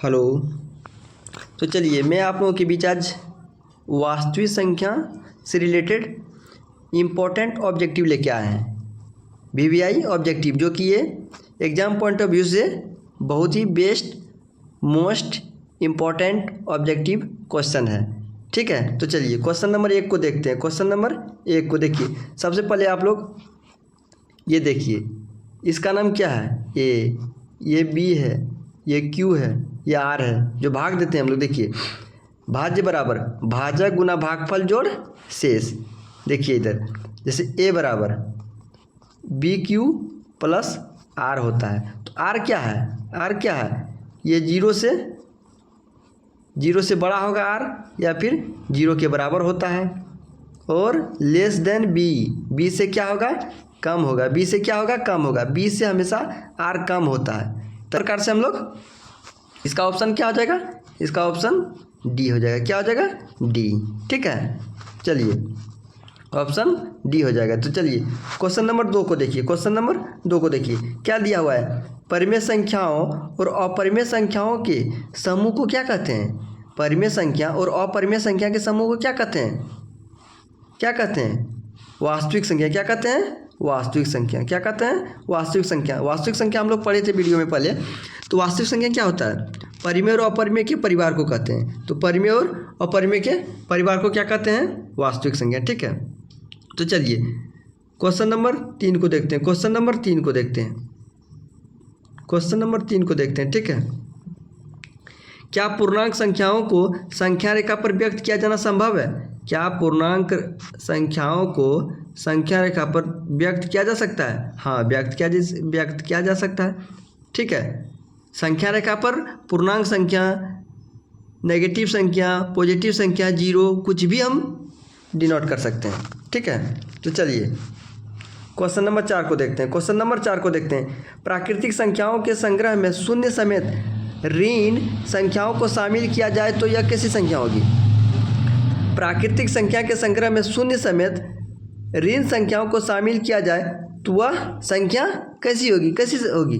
Hello. तो चलिए मैं आप लोगों के बीच आज वास्तविक संख्या से रिलेटेड इम्पोर्टेंट ऑब्जेक्टिव लेके आए हैं। वीवीआई ऑब्जेक्टिव जो कि ये एग्ज़ाम पॉइंट ऑफ व्यू से बहुत ही best most important objective question है। ठीक है, तो चलिए क्वेश्चन नंबर 1 को देखते हैं। क्वेश्चन नंबर 1 को देखिए। सबसे पहले आप लोग ये देखिए, इसका नाम क्या है? ए, ये बी है, ये क्यू है, ये आर है। जो भाग देते हैं हम लोग, देखिए भाज्य बराबर भाजक गुना भागफल जोड़ शेष। देखिए इधर जैसे ए बराबर बी क्यू प्लस आर होता है। तो आर क्या है? आर क्या है? ये जीरो से बड़ा होगा आर, या फिर जीरो के बराबर होता है। और लेस देन बी, बी से क्या होगा? कम होगा। बी से क्या होगा? कम होगा। बी से हमेशा आर कम होता है। तो प्रकार से हम लोग इसका ऑप्शन क्या हो जाएगा? इसका ऑप्शन डी हो जाएगा। क्या हो जाएगा? डी। ठीक है, चलिए ऑप्शन डी हो जाएगा। तो चलिए क्वेश्चन नंबर 2 को देखिए। क्वेश्चन नंबर 2 को देखिए, क्या दिया हुआ है? परिमेय संख्याओं और अपरिमेय संख्याओं के समूह को क्या कहते हैं? परिमेय संख्या और अपरिमेय संख्या के समूह को क्या कहते हैं? क्या कहते हैं? वास्तविक संख्या। क्या कहते हैं? वास्तविक संख्या। क्या कहते हैं? वास्तविक संख्या। वास्तविक संख्या हम लोग पढ़े थे वीडियो में पहले। तो वास्तविक संख्या क्या होता है? परिमेय और अपरिमेय के परिवार को कहते हैं। तो परिमेय और अपरिमेय के परिवार को क्या कहते हैं? वास्तविक संख्या। ठीक है, तो चलिए क्वेश्चन नंबर 3 को देखते हैं। क्वेश्चन नंबर 3 को देखते हैं। क्वेश्चन नंबर 3 को देखते हैं। ठीक है, क्या पूर्णांक संख्याओं को संख्या रेखा पर व्यक्त किया जाना संभव है? क्या पूर्णांक संख्याओं को संख्या रेखा पर व्यक्त किया जा सकता है? हाँ, व्यक्त किया जा सकता है। ठीक है, संख्या रेखा पर पूर्णांक संख्या, नेगेटिव संख्या, पॉजिटिव संख्या, जीरो, कुछ भी हम डिनोट कर सकते हैं। ठीक है, तो चलिए क्वेश्चन नंबर 4 को देखते हैं। क्वेश्चन नंबर 4 को देखते हैं। प्राकृतिक संख्याओं के संग्रह में शून्य समेत ऋण संख्याओं को शामिल किया जाए तो यह कैसी संख्या होगी? प्राकृतिक संख्या के संग्रह में शून्य समेत ऋण संख्याओं को शामिल किया जाए तो वह संख्या कैसी होगी? कैसी होगी?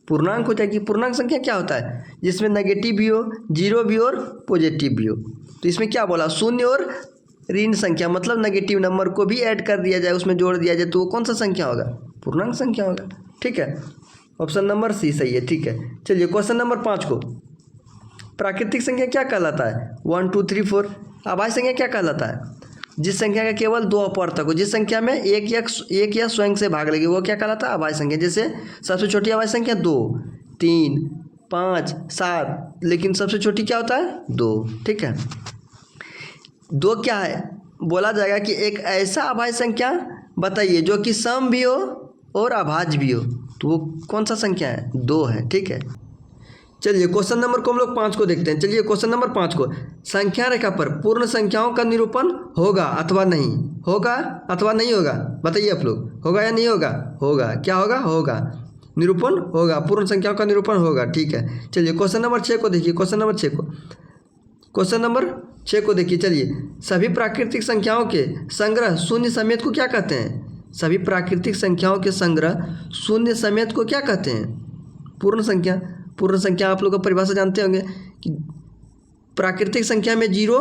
पूर्णांक हो जाएगी। पूर्णांक संख्या क्या होता है? जिसमें नेगेटिव भी हो, जीरो भी और पॉजिटिव भी हो। तो इसमें क्या बोला? शून्य और ऋण संख्या, मतलब नेगेटिव नंबर को भी ऐड कर दिया जाए, उसमें जोड़ दिया जाए, तो वो कौन सा संख्या होगा? पूर्णांक संख्या होगा। ठीक है, ऑप्शन नंबर सी सही है। ठीक है, चलिए क्वेश्चन नंबर 5 को। प्राकृतिक संख्या क्या कहलाता है? 1 2 3 4। अभाज्य संख्या क्या कहलाता है? जिस संख्या का केवल 2 अपवर्तक हो, जिस संख्या में एक या स्वयं से भाग लगे, वो क्या कहलाता है? अभाज्य संख्या। जैसे सबसे छोटी अभाज्य संख्या 2, 3, 5, 7, लेकिन सबसे छोटी क्या होता है? 2। ठीक है, 2 क्या है? बोला जाएगा कि एक ऐसा अभाज्य संख्या बताइए जो कि सम भी हो और अभाज्य भी हो। तो वो कौन सा संख्या है? 2 है। ठीक है, चलिए क्वेश्चन नंबर को हम लोग 5 को देखते हैं। चलिए क्वेश्चन नंबर 5 को, संख्या रेखा पर पूर्ण संख्याओं का निरूपण होगा अथवा नहीं? होगा अथवा नहीं होगा? बताइए आप लोग, होगा या नहीं होगा? होगा। क्या होगा? होगा। निरूपण होगा, पूर्ण संख्याओं का निरूपण होगा। ठीक है, चलिए क्वेश्चन नंबर 6 को देखिए। क्वेश्चन नंबर 6 को, क्वेश्चन नंबर 6 को देखिए। चलिए, सभी प्राकृतिक संख्याओं के संग्रह शून्य समेत को क्या कहते हैं? सभी प्राकृतिक संख्याओं के संग्रह शून्य समेत को क्या कहते हैं? पूर्ण संख्या। पूर्ण संख्या आप लोग का परिभाषा जानते होंगे कि प्राकृतिक संख्या में जीरो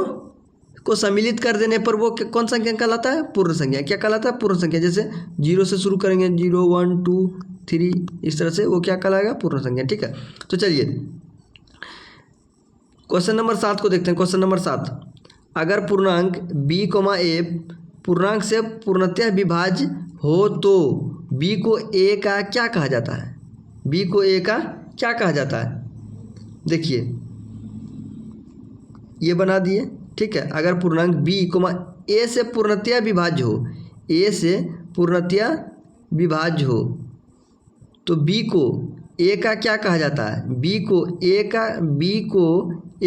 को सम्मिलित कर देने पर वो कौन संख्या कहलाता है? पूर्ण संख्या। क्या कहलाता है? पूर्ण संख्या। जैसे जीरो से शुरू करेंगे, 0 1 2 3, इस तरह से वो क्या कहलाएगा? पूर्ण संख्या। ठीक है, तो चलिए क्वेश्चन नंबर 7 को देखते हैं। क्वेश्चन नंबर 7, अगर पूर्णांक b, a पूर्णांक से पूर्णतः विभाज्य हो तो b को a का क्या कहा जाता है? b को a का क्या कहा जाता है? देखिए ये बना दिए। ठीक है, अगर पूर्णांक b, a से पूर्णतः विभाज्य हो, a से पूर्णतः विभाज्य हो, तो b को a का क्या कहा जाता है? b को a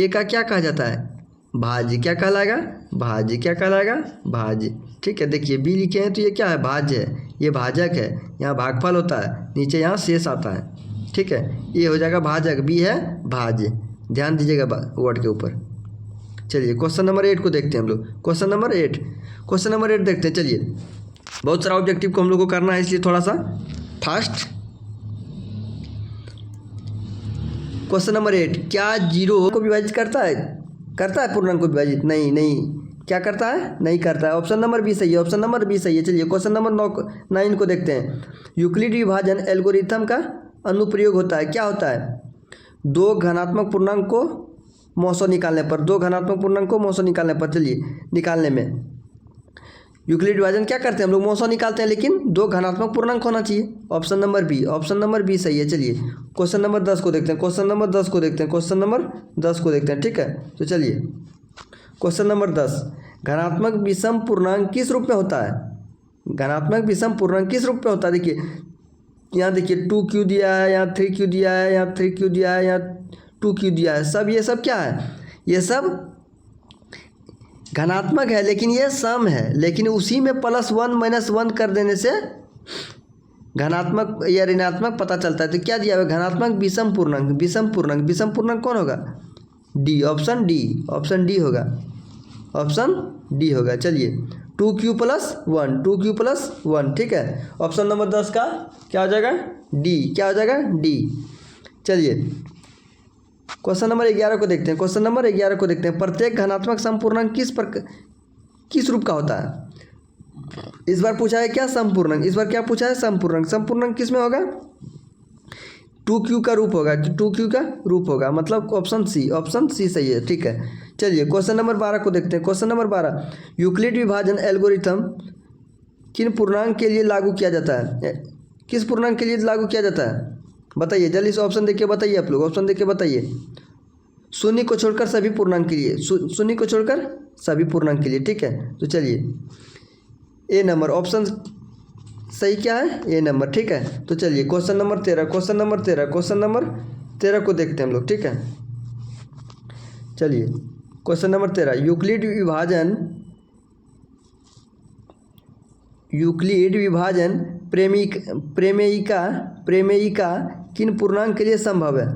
का क्या कहा जाता है? भाज्य। क्या कहलाएगा? भाज्य। क्या कहलाएगा? भाज्य। ठीक है, देखिए b लिखे हैं तो ये क्या है? भाज्य है, ये भाजक है। यहाँ भागफल होता है, नीचे यहाँ शेष आता है। ठीक है, ये हो जाएगा भाजक, b है भाज्य। ध्यान दीजिएगा वर्ड के ऊपर। चलिए क्वेश्चन नंबर 8 को देखते हैं हम लोग। क्वेश्चन नंबर 8 देखते हैं। चलिए, बहुत सारा ऑब्जेक्टिव को हम लोग को करना है, इसलिए थोड़ा सा फास्ट क्वेश्चन नंबर 8, क्या जीरो को विभाजित करता है? करता है पूर्णांक को विभाजित? नहीं नहीं, क्या करता है? नहीं करता है। ऑप्शन नंबर बी सही है, ऑप्शन नंबर बी सही है। चलिए क्वेश्चन नंबर 9 को देखते हैं। यूक्लिड विभाजन एल्गोरिथम का अनुप्रयोग होता है, क्या होता है? दो घनात्मक पूर्णांक को मौसों निकालने पर, दो घनात्मक पूर्णांक को मौसों निकालने पर। चलिए निकालने में यूक्लिड विभाजन क्या करते हैं हम लोग? मौसों निकालते हैं, लेकिन दो घनात्मक पूर्णांक होना चाहिए। Option number B, option number B सही है। चलिए क्वेश्चन नंबर 10 को देखते हैं, क्वेश्चन नंबर 10 को देखते हैं, क्वेश्चन नंबर 10 को देखते हैं। ठीक है, तो चलिए क्वेश्चन नंबर 10, घनात्मक विषम पूर्णांक किस रूप में होता है? घनात्मक विषम पूर्णांक किस रूप में होता है? देखिए यहाँ देखिए 2q दिया है, यहाँ 3q दिया है, यहाँ 3q दिया है, यहाँ 2q दिया है। सब ये सब क्या है? ये सब घनात्मक है, लेकिन ये सम है। लेकिन उसी में +1 -1 कर देने से घनात्मक या ऋणात्मक पता चलता है। तो क्या दिया हुआ? घनात्मक विषम पूर्णांक। विषम पूर्णांक, विषम पूर्णांक कौन होगा? D, option D, option D होगा, ऑप्शन डी होगा। चलिए 2q + 1, 2q + 1। ठीक है, ऑप्शन नंबर 10 का क्या हो जाएगा? डी। क्या हो जाएगा? डी। चलिए क्वेश्चन नंबर 11 को देखते हैं, क्वेश्चन नंबर 11 को देखते हैं। प्रत्येक घनात्मक समपूर्णांक किस रूप का होता है? इस बार पूछा है क्या? समपूर्णांक। इस बार क्या पूछा है? समपूर्णांक। समपूर्णांक किस में होगा? 2q का रूप होगा, 2q का रूप होगा, मतलब ऑप्शन सी, ऑप्शन सी सही है। ठीक है, चलिए क्वेश्चन नंबर 12 को देखते हैं, क्वेश्चन नंबर 12, यूक्लिड विभाजन एल्गोरिथम किन पूर्णांक के लिए लागू किया जाता है? किस पूर्णांक के लिए लागू किया जाता है? बताइए जल्दी से, ऑप्शन देख के बताइए आप लोग, ऑप्शन देख के बताइए। शून्य को छोड़कर सभी पूर्णांक के लिए, शून्य को छोड़कर सभी पूर्णांक के लिए। ठीक है, तो चलिए ए नंबर, ऑप्शन सही क्या है? ए नंबर। ठीक है, तो चलिए question number 13, question number 13, question number 13 को देखते हैं हम लोग। ठीक है, चलिए क्वेश्चन नंबर 13, यूक्लिड विभाजन प्रमेयिका किन पूर्णांक के लिए संभव है?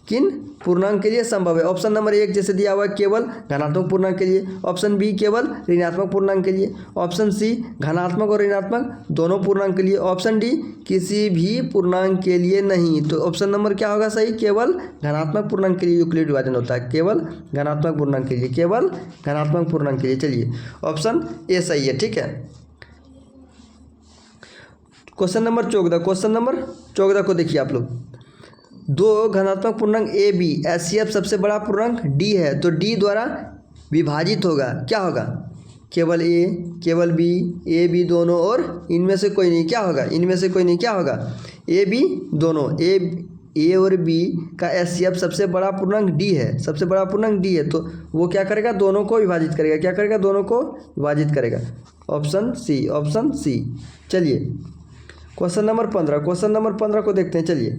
किन पूर्णांक के लिए संभव है? ऑप्शन नंबर 1 जैसे दिया हुआ है केवल धनात्मक पूर्णांक के लिए, ऑप्शन बी केवल ऋणात्मक पूर्णांक के लिए, ऑप्शन सी धनात्मक और ऋणात्मक दोनों पूर्णांक के लिए, ऑप्शन डी किसी भी पूर्णांक के लिए नहीं। तो ऑप्शन नंबर क्या होगा सही? केवल धनात्मक पूर्णांक के लिए यूक्लिड विभाजन होता है, केवल धनात्मक पूर्णांक के लिए, केवल धनात्मक पूर्णांक के लिए। चलिए ऑप्शन ए सही है। ठीक है, क्वेश्चन नंबर 14, क्वेश्चन नंबर 14 को देखिए आप लोग। दो घनात्मक पूर्णांक ए बी, HCF सबसे बड़ा पूर्णांक डी है, तो डी द्वारा विभाजित होगा, क्या होगा? केवल ए, केवल बी, ए बी दोनों, और इनमें से कोई नहीं, क्या होगा? इनमें से कोई नहीं, क्या होगा? ए बी दोनों, ए और बी का HCF सबसे बड़ा पूर्णांक डी है, सबसे बड़ा पूर्णांक डी है, तो वो क्या करेगा? दोनों को विभाजित करेगा। क्या करेगा? दोनों को विभाजित करेगा, ऑप्शन सी, ऑप्शन सी। चलिए क्वेश्चन नंबर 15, क्वेश्चन नंबर 15 को देखते हैं। चलिए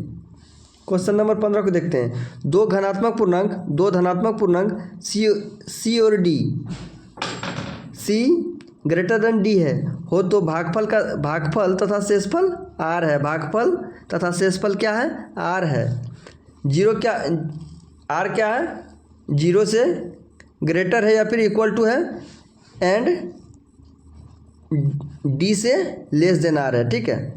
क्वेश्चन नंबर 15 को देखते हैं। दो धनात्मक पूर्णांक सी और डी, सी ग्रेटर देन डी है हो तो भागफल तथा शेषफल आर है। भागफल तथा शेषफल क्या है? आर है। जीरो क्या, आर क्या है? 0 से ग्रेटर है या फिर इक्वल टू है, एंड डी से लेस देन आर है। ठीक है,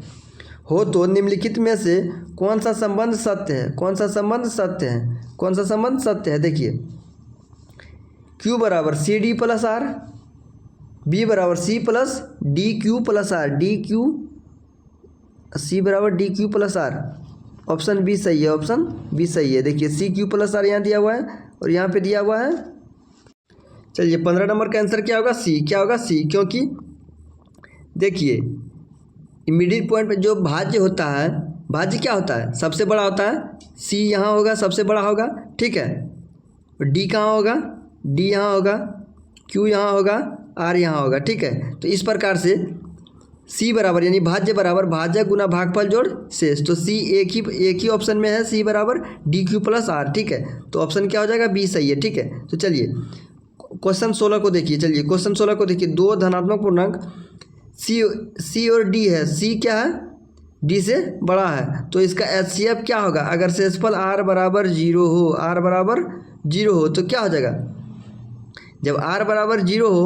हो तो निम्नलिखित में से कौन सा संबंध सत्य है? कौन सा संबंध सत्य है? कौन सा संबंध सत्य है? देखिए Q बराबर CD प्लस आर, B बराबर C plus DQ plus R, C बराबर DQ plus R. Option B सही है, ऑप्शन बी सही है। देखिए CQ प्लस आर यहाँ दिया हुआ है और यहाँ पे दिया हुआ है। चलिए 15 नंबर का आंसर क्या होगा? सी। क्या होगा? सी, क्योंकि देखिए मिडिल पॉइंट पे जो भाज्य होता है, भाज्य क्या होता है? सबसे बड़ा होता है। सी यहाँ होगा, सबसे बड़ा होगा। ठीक है, डी कहाँ होगा? डी यहाँ होगा, क्यू यहाँ होगा, आर यहाँ होगा। ठीक है, तो इस प्रकार से सी बराबर यानी भाज्य बराबर भाज्य गुना भागफल जोड़ शेष, तो सी एक ही ऑप्शन में है, सी बराबर डी क्यू प्लस आर। ठीक है, तो ऑप्शन क्या हो जाएगा? बी सही है। ठीक है, तो चलिए क्वेश्चन 16 को देखिए। चलिए क्वेश्चन 16 को देखिए। दो धनात्मक पूर्णांक सी और डी है। सी क्या है? डी से बड़ा है, तो इसका HCF क्या होगा? अगर शेषफल r बराबर 0 हो, r बराबर 0 हो तो क्या हो जाएगा? जब r बराबर 0 हो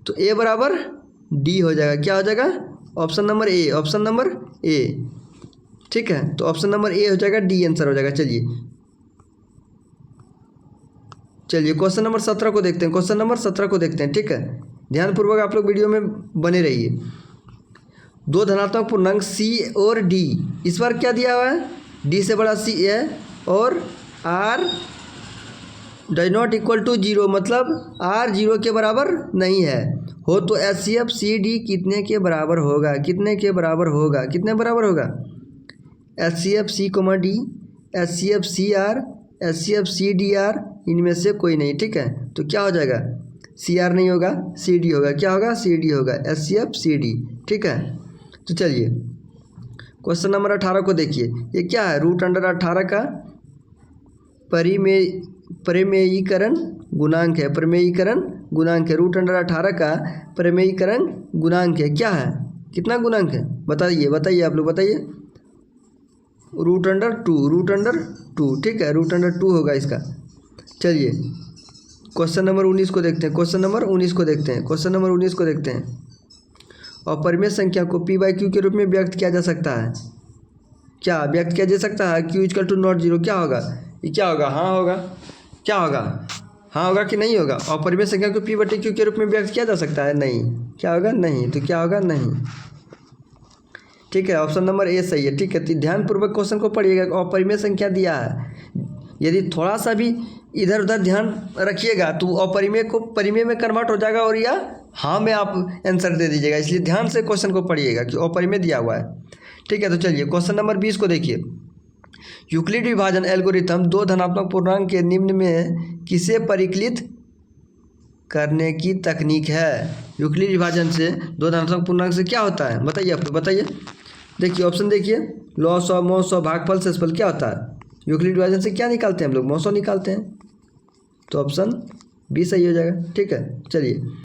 तो a बराबर d हो जाएगा। क्या हो जाएगा? Option number A, option number A. ठीक है, तो ऑप्शन नंबर ए हो जाएगा, डी आंसर हो जाएगा। चलिए चलिए क्वेश्चन नंबर 17 को देखते हैं। क्वेश्चन नंबर 17 को देखते हैं, ठीक है। ध्यानपूर्वक आप लोग वीडियो में बने रहिए। दो धनात्मक पूर्णांक C और D, इस बार क्या दिया हुआ है, D से बड़ा C है और R does not equal to 0, मतलब R 0 के बराबर नहीं है हो तो HCF CD कितने के बराबर होगा, कितने के बराबर होगा, कितने बराबर होगा, HCF C, D, HCF CR, HCF CDR, इनमें से कोई नहीं, ठीक है। तो क्या हो जाएगा, CR नहीं होगा, CD होगा, क्या होगा, CD होगा, HCF CD, ठीक है। तो चलिए क्वेश्चन नंबर 18 को देखिए। ये क्या है, √18 का परिमेयीकरण गुणांक है, परिमेयीकरण गुणांक है। √18 का परिमेयीकरण गुणांक है, क्या है, कितना गुणांक है, बताइए बताइए आप लोग बताइए। √2, ठीक है, √2 होगा इसका। चलिए क्वेश्चन नंबर 19 को देखते हैं। क्वेश्चन नंबर 19 को देखते हैं। क्वेश्चन नंबर 19 को देखते हैं। अपरिमेय संख्या को P/Q के रूप में व्यक्त किया जा सकता है, क्या व्यक्त किया जा सकता है, Q = नॉट 0, क्या होगा, ये क्या होगा, हाँ होगा, क्या होगा, हाँ होगा कि नहीं होगा। अपरिमेय संख्या को P/Q के रूप में व्यक्त किया जा सकता है, नहीं, क्या होगा, नहीं, तो क्या होगा, नहीं, ठीक है। ऑप्शन नंबर ए सही है, ठीक है। तो ध्यानपूर्वक क्वेश्चन को पढ़िएगा। अपरिमेय संख्या दिया है, यदि थोड़ा सा भी इधर उधर ध्यान रखिएगा तो अपरिमेय को परिमेय में कन्वर्ट हो जाएगा और या हाँ में आप आंसर दे दीजिएगा। इसलिए ध्यान से क्वेश्चन को पढ़िएगा कि अपरिमेय दिया हुआ है, ठीक है। तो चलिए क्वेश्चन नंबर 20 को देखिए। यूक्लिड विभाजन एल्गोरिथम दो धनात्मक पूर्णांक के निम्न में किसे परिकलित करने की तकनीक है। यूक्लिड विभाजन से दो धनात्मक पूर्णांक से क्या होता है, बताइए आप लोग बताइए। देखिए ऑप्शन देखिए, लॉस ऑफ मॉस ऑफ भागफल शेषफल, क्या होता है, यूक्लिड विभाजन से क्या निकालते हैं हम लोग, मॉस ऑफ निकालते हैं। तो ऑप्शन बी सही हो जाएगा, ठीक है। चलिए